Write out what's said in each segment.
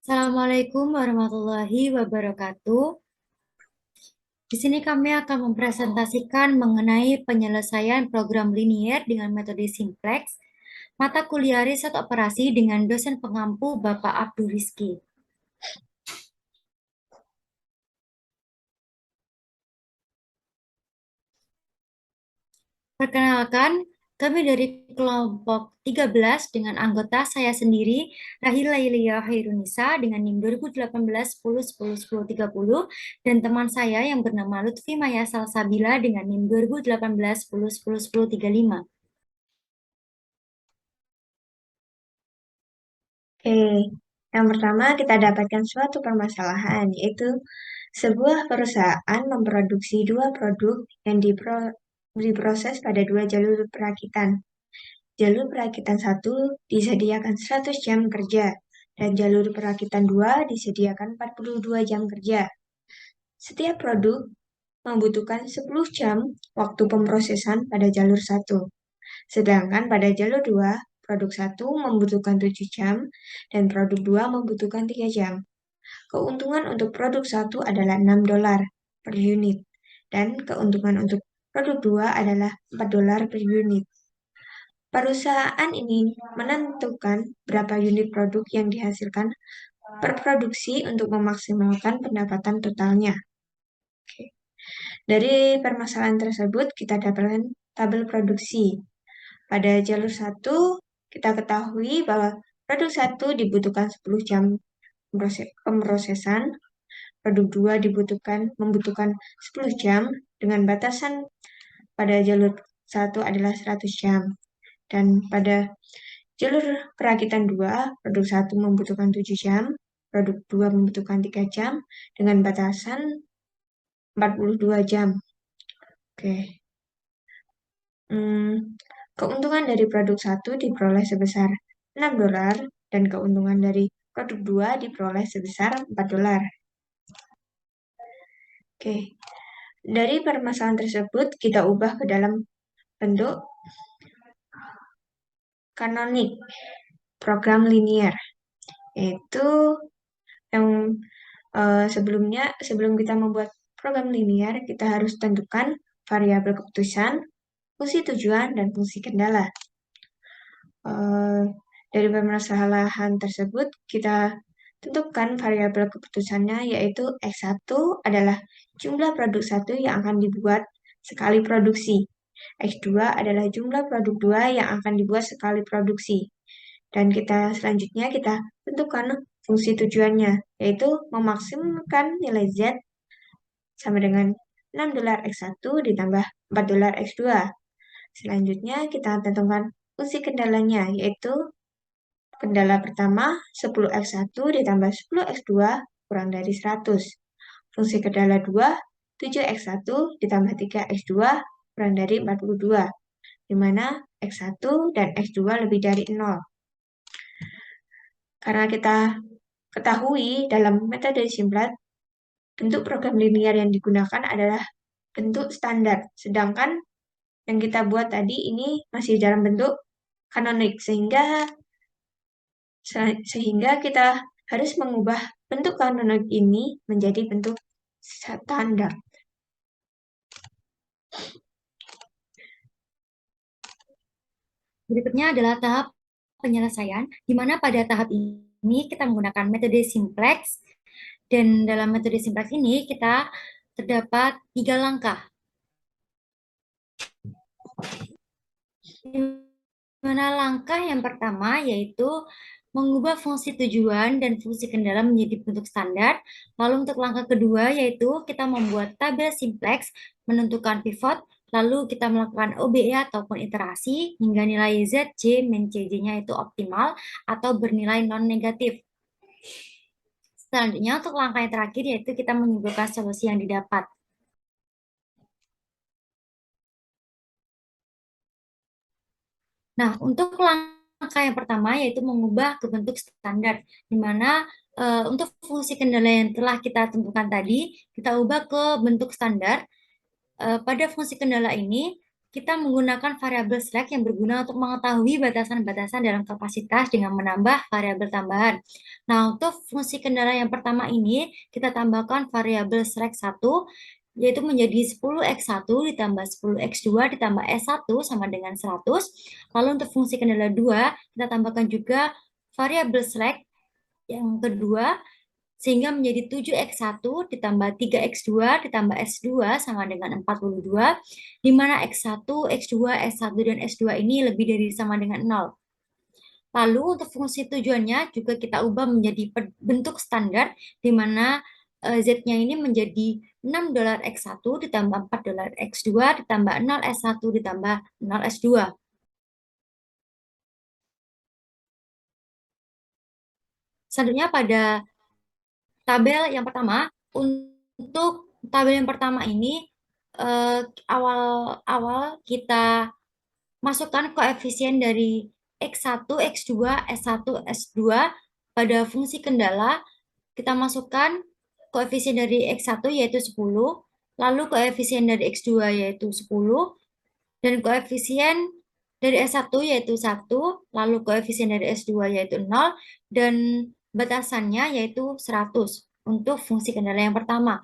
Assalamualaikum warahmatullahi wabarakatuh. Di sini kami akan mempresentasikan mengenai penyelesaian program linier dengan metode simplex, mata kuliah riset operasi dengan dosen pengampu Bapak Abdul Rizky. Perkenalkan, kami dari kelompok 13 dengan anggota saya sendiri, Rahila Ilia Hairunisa dengan NIM 2018 10 10 10 30 dan teman saya yang bernama Lutfi Maya Salsabila dengan NIM 2018 10 10 10 35. Oke, yang pertama kita dapatkan suatu permasalahan, yaitu sebuah perusahaan memproduksi dua produk yang diproses pada dua jalur perakitan. Jalur perakitan satu disediakan 100 jam kerja, dan jalur perakitan dua disediakan 42 jam kerja. Setiap produk membutuhkan 10 jam waktu pemrosesan pada jalur satu. Sedangkan pada jalur 2, produk satu membutuhkan 7 jam dan produk 2 membutuhkan 3 jam. Keuntungan untuk produk satu adalah $6 per unit dan keuntungan untuk produk 2 adalah $4 per unit. Perusahaan ini menentukan berapa unit produk yang dihasilkan per produksi untuk memaksimalkan pendapatan totalnya. Oke. Dari permasalahan tersebut kita dapatkan tabel produksi. Pada jalur satu, kita ketahui bahwa produk satu dibutuhkan 10 jam pemrosesan, produk 2 membutuhkan 10 jam dengan batasan pada jalur satu adalah 100 jam. Dan pada jalur perakitan 2, produk satu membutuhkan 7 jam, produk 2 membutuhkan 3 jam dengan batasan 42 jam. Oke. Keuntungan dari produk satu diperoleh sebesar $6 dan keuntungan dari produk 2 diperoleh sebesar $4. Oke, dari permasalahan tersebut kita ubah ke dalam bentuk kanonik program linier, yaitu yang sebelum kita membuat program linier, kita harus tentukan variabel keputusan, fungsi tujuan, dan fungsi kendala. Dari permasalahan tersebut, kita tentukan variabel keputusannya, yaitu X1 adalah jumlah produk satu yang akan dibuat sekali produksi. X2 adalah jumlah produk 2 yang akan dibuat sekali produksi. Dan selanjutnya kita tentukan fungsi tujuannya, yaitu memaksimalkan nilai Z sama dengan $6 X1 ditambah $4 X2. Selanjutnya kita tentukan fungsi kendalanya, yaitu kendala pertama 10x1 ditambah 10x2 kurang dari 100. Fungsi kendala 2, 7x1 ditambah 3x2 kurang dari 42, di mana x1 dan x2 lebih dari 0. Karena kita ketahui dalam metode simplet, bentuk program linier yang digunakan adalah bentuk standar, sedangkan yang kita buat tadi ini masih dalam bentuk kanonik, sehingga kita harus mengubah bentuk kanonik ini menjadi bentuk standar. Berikutnya adalah tahap penyelesaian, di mana pada tahap ini kita menggunakan metode simplex, dan dalam metode simplex ini kita terdapat 3 langkah. Di mana langkah yang pertama yaitu mengubah fungsi tujuan dan fungsi kendala menjadi bentuk standar. Lalu untuk langkah kedua yaitu kita membuat tabel simplex, menentukan pivot, lalu kita melakukan OBE ataupun iterasi hingga nilai ZJ min CJ-nya itu optimal atau bernilai non-negatif. Selanjutnya untuk langkah yang terakhir yaitu kita menyimpulkan solusi yang didapat. Nah, untuk langkah yang pertama yaitu mengubah ke bentuk standar, di mana untuk fungsi kendala yang telah kita tentukan tadi, kita ubah ke bentuk standar. Pada fungsi kendala ini, kita menggunakan variabel slack yang berguna untuk mengetahui batasan-batasan dalam kapasitas dengan menambah variabel tambahan. Nah, untuk fungsi kendala yang pertama ini, kita tambahkan variabel slack 1, yaitu menjadi 10x1 ditambah 10x2 ditambah S1 sama dengan 100. Lalu untuk fungsi kendala 2, kita tambahkan juga variabel slack yang kedua, sehingga menjadi 7x1 ditambah 3x2 ditambah S2 sama dengan 42, di mana x1, x2, S1, dan S2 ini lebih dari sama dengan 0. Lalu untuk fungsi tujuannya juga kita ubah menjadi bentuk standar, di mana Z-nya ini menjadi $6 X1 ditambah $4 X2 ditambah 0 S1 ditambah 0 S2. Selanjutnya pada tabel yang pertama, untuk tabel yang pertama ini awal-awal kita masukkan koefisien dari X1, X2, S1, S2 pada fungsi kendala. Kita masukkan koefisien dari X1 yaitu 10, lalu koefisien dari X2 yaitu 10, dan koefisien dari S1 yaitu 1, lalu koefisien dari S2 yaitu 0, dan batasannya yaitu 100 untuk fungsi kendala yang pertama.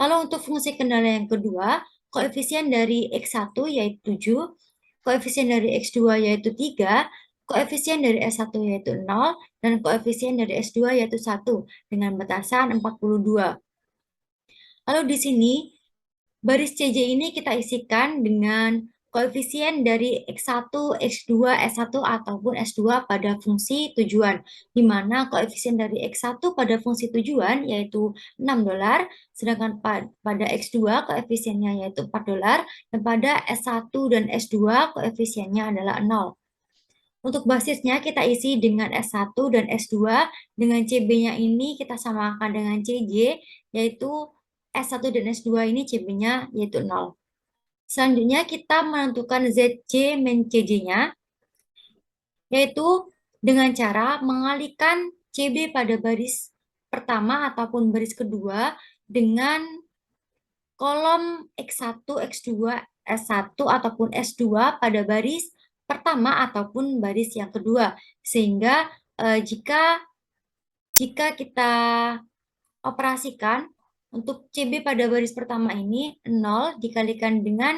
Lalu untuk fungsi kendala yang kedua, koefisien dari X1 yaitu 7, koefisien dari X2 yaitu 3, koefisien dari S1 yaitu 0, dan koefisien dari S2 yaitu 1 dengan batasan 42. Lalu di sini baris CJ ini kita isikan dengan koefisien dari X1, X2, S1 ataupun S2 pada fungsi tujuan, di mana koefisien dari X1 pada fungsi tujuan yaitu $6, sedangkan pada X2 koefisiennya yaitu $4, dan pada S1 dan S2 koefisiennya adalah 0. Untuk basisnya kita isi dengan S1 dan S2, dengan CB-nya ini kita samakan dengan CJ, yaitu S1 dan S2 ini CB-nya yaitu 0. Selanjutnya kita menentukan ZC min CJ-nya, yaitu dengan cara mengalihkan CB pada baris pertama ataupun baris kedua dengan kolom X1, X2, S1 ataupun S2 pada baris pertama ataupun baris yang kedua. Sehingga jika kita operasikan untuk CB pada baris pertama ini 0 dikalikan dengan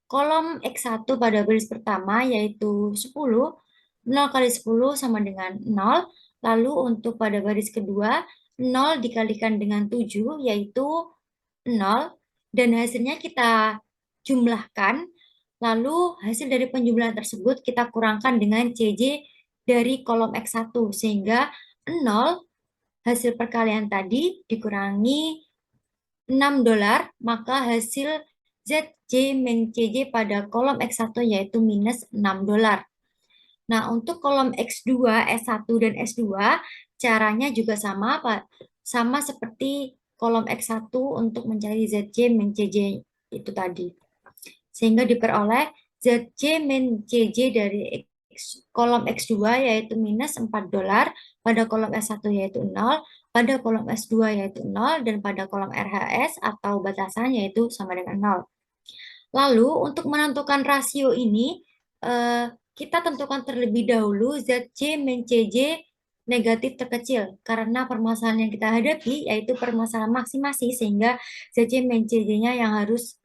kolom X1 pada baris pertama yaitu 10, 0 kali 10 sama dengan 0. Lalu untuk pada baris kedua 0 dikalikan dengan 7 yaitu 0, dan hasilnya kita jumlahkan. Lalu hasil dari penjumlahan tersebut kita kurangkan dengan CJ dari kolom X1 sehingga 0 hasil perkalian tadi dikurangi $6, maka hasil ZJ min CJ pada kolom X1 yaitu minus $6. Nah, untuk kolom X2, S1, dan S2, caranya juga sama, Pak. Sama seperti kolom X1 untuk mencari ZJ min CJ itu tadi. Sehingga diperoleh ZJ min CJ dari kolom X2 yaitu minus $4, pada kolom S1 yaitu 0, pada kolom S2 yaitu 0, dan pada kolom RHS atau batasan yaitu sama dengan 0. Lalu untuk menentukan rasio ini, kita tentukan terlebih dahulu ZC min CJ negatif terkecil, karena permasalahan yang kita hadapi yaitu permasalahan maksimasi, sehingga ZC min CJ-nya yang harus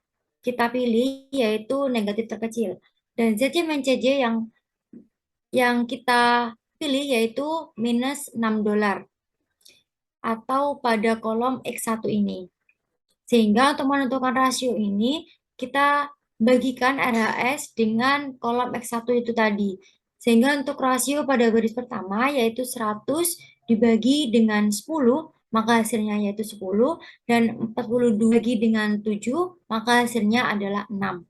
kita pilih yaitu negatif terkecil. Dan ZC min CJ yang kita pilih yaitu minus $6 atau pada kolom X1 ini. Sehingga untuk menentukan rasio ini kita bagikan RHS dengan kolom X1 itu tadi. Sehingga untuk rasio pada baris pertama yaitu 100 dibagi dengan 10, maka hasilnya yaitu 10, dan 42 dibagi dengan 7, maka hasilnya adalah 6.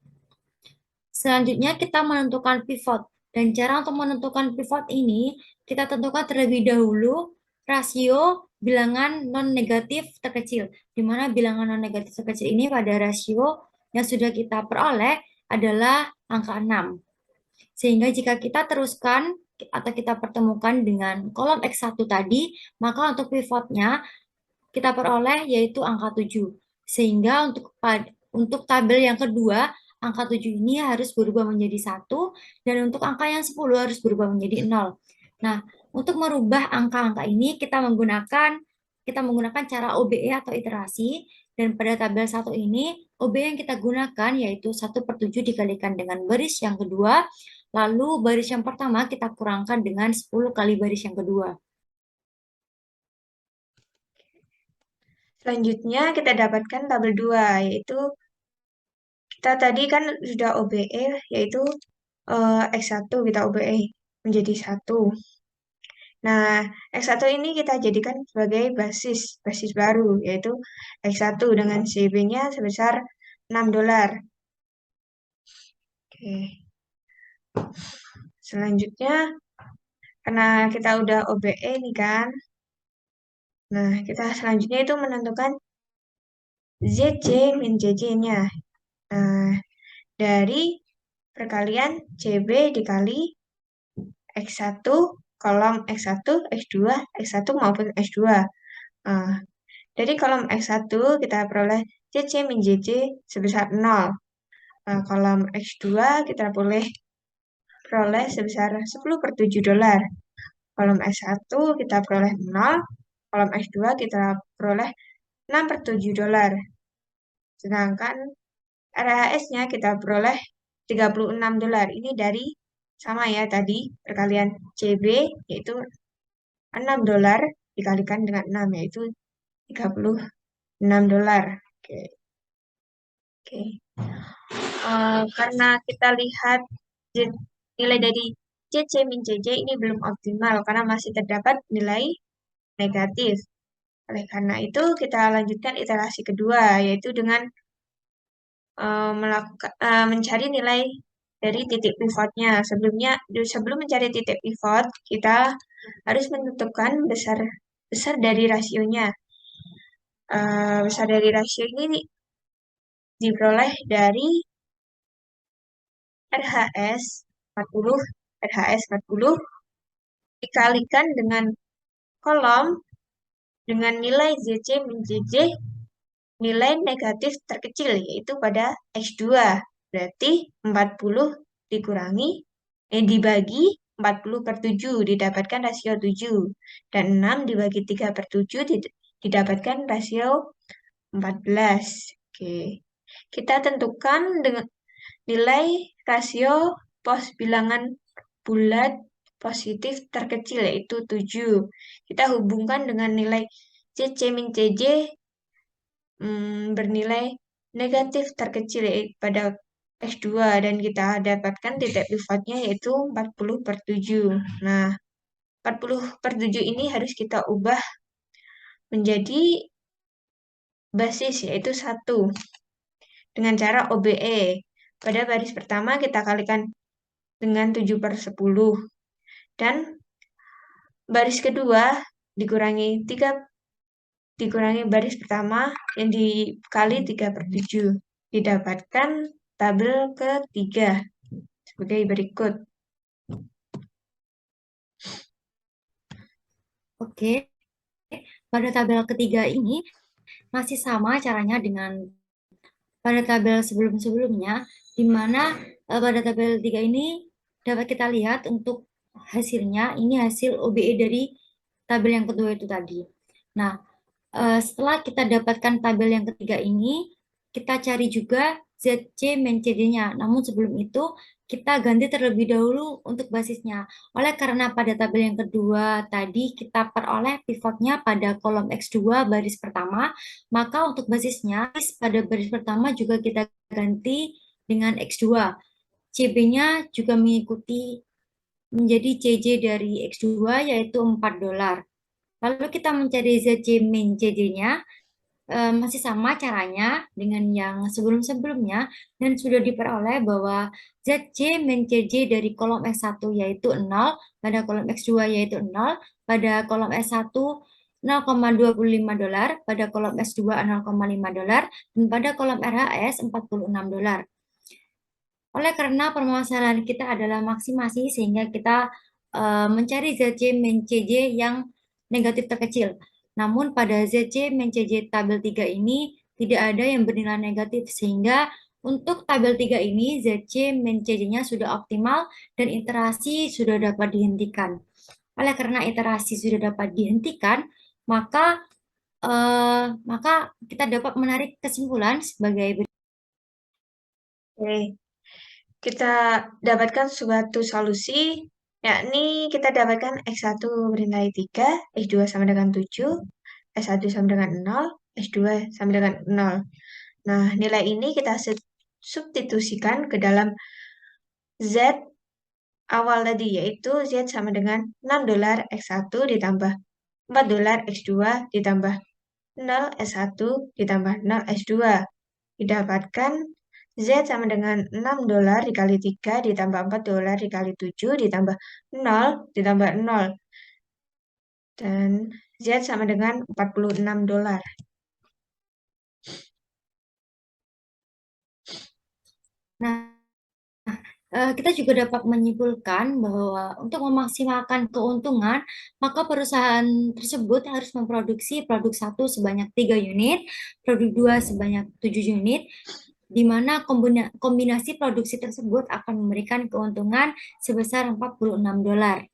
Selanjutnya kita menentukan pivot. Dan cara untuk menentukan pivot ini, kita tentukan terlebih dahulu rasio bilangan non-negatif terkecil. Di mana bilangan non-negatif terkecil ini pada rasio yang sudah kita peroleh adalah angka 6. Sehingga jika kita teruskan atau kita pertemukan dengan kolom X1 tadi, maka untuk pivotnya kita peroleh yaitu angka 7. Sehingga untuk tabel yang kedua, angka 7 ini harus berubah menjadi 1, dan untuk angka yang 10 harus berubah menjadi 0. Nah, untuk merubah angka-angka ini kita menggunakan cara OBE atau iterasi, dan pada tabel 1 ini OBE yang kita gunakan yaitu 1/7 dikalikan dengan baris yang kedua, lalu baris yang pertama kita kurangkan dengan 10 kali baris yang kedua. Selanjutnya kita dapatkan tabel 2, yaitu kita tadi kan sudah OBE, yaitu X1 kita OBE menjadi 1. Nah, X1 ini kita jadikan sebagai basis baru, yaitu X1 dengan CB-nya sebesar $6. Oke. Selanjutnya, karena kita udah OBE nih kan, nah kita selanjutnya itu menentukan ZC min JJ-nya. Nah, dari perkalian CB dikali X1, kolom X1, X2, X1 maupun X2. Nah, dari kolom X1 kita peroleh CC min JC sebesar 0. Nah, kolom X2 kita peroleh sebesar $10/7. Kolom X1 kita peroleh 0. Kolom X2 kita peroleh $6/7. Sedangkan RHS-nya kita peroleh $36. Ini dari sama ya tadi perkalian CB yaitu $6 dikalikan dengan 6 yaitu $36. Oke. Oke. Karena kita lihat nilai dari CC min CJ ini belum optimal karena masih terdapat nilai negatif. Oleh karena itu kita lanjutkan iterasi kedua yaitu dengan mencari nilai dari titik pivotnya. Sebelum mencari titik pivot, kita harus menentukan besar dari rasionya. Besar dari rasio ini diperoleh dari RHS 40, RHS 40 dikalikan dengan kolom dengan nilai ZC min JJ nilai negatif terkecil yaitu pada X2. Berarti 40 dibagi 40/7 didapatkan rasio 7. Dan 6 dibagi 3/7 didapatkan rasio 14. Oke. Kita tentukan dengan nilai rasio pos bilangan bulat positif terkecil yaitu 7. Kita hubungkan dengan nilai CC min CJ bernilai negatif terkecil yaitu pada X2 dan kita dapatkan titik pivotnya yaitu 40/7. Nah, 40/7 ini harus kita ubah menjadi basis yaitu 1 dengan cara OBE. Pada baris pertama kita kalikan dengan 7/10 dan baris kedua dikurangi baris pertama yang dikali 3/7 didapatkan tabel ketiga sebagai berikut. Oke, pada tabel ketiga ini masih sama caranya dengan pada tabel sebelum-sebelumnya, di mana pada tabel 3 ini dapat kita lihat untuk hasilnya, ini hasil OBE dari tabel yang kedua itu tadi. Nah, setelah kita dapatkan tabel yang ketiga ini, kita cari juga ZC min CD-nya. Namun sebelum itu, kita ganti terlebih dahulu untuk basisnya. Oleh karena pada tabel yang kedua tadi kita peroleh pivotnya pada kolom X2 baris pertama, maka untuk basisnya pada baris pertama juga kita ganti dengan X2. CB-nya juga mengikuti menjadi CJ dari X2 yaitu $4. Lalu kita mencari ZC min CJ-nya, masih sama caranya dengan yang sebelum-sebelumnya dan sudah diperoleh bahwa ZC min CJ dari kolom S1 yaitu 0, pada kolom X2 yaitu 0, pada kolom S1 $0,25, pada kolom S2 $0,5, dan pada kolom RHS $46. Oleh karena permasalahan kita adalah maksimasi sehingga kita mencari ZC min CJ yang negatif terkecil. Namun pada ZC min CJ tabel 3 ini tidak ada yang bernilai negatif sehingga Untuk tabel 3 ini, ZC min CJ-nya sudah optimal dan iterasi sudah dapat dihentikan. Oleh karena iterasi sudah dapat dihentikan, maka maka kita dapat menarik kesimpulan sebagai berikut. Oke, kita dapatkan suatu solusi, yakni kita dapatkan X1 bernilai 3, X2 sama dengan 7, S1 sama dengan 0, S2 sama dengan 0. Nah, nilai ini kita substitusikan ke dalam Z awal tadi, yaitu Z sama dengan $6 X1 ditambah $4 X2 ditambah 0 S1 ditambah 0 S2. Didapatkan Z sama dengan $6 dikali 3 ditambah $4 dikali 7 ditambah 0 ditambah 0. Dan Z sama dengan $46. Nah, kita juga dapat menyimpulkan bahwa untuk memaksimalkan keuntungan, maka perusahaan tersebut harus memproduksi produk satu sebanyak 3 unit, produk dua sebanyak 7 unit, di mana kombinasi produksi tersebut akan memberikan keuntungan sebesar $46.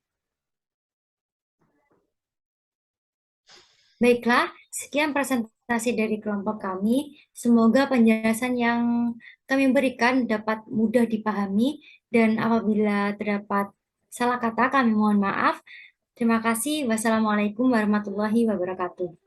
Baiklah, sekian presentasi dari kelompok kami. Semoga penjelasan yang kami berikan dapat mudah dipahami dan apabila terdapat salah kata kami mohon maaf. Terima kasih. Wassalamualaikum warahmatullahi wabarakatuh.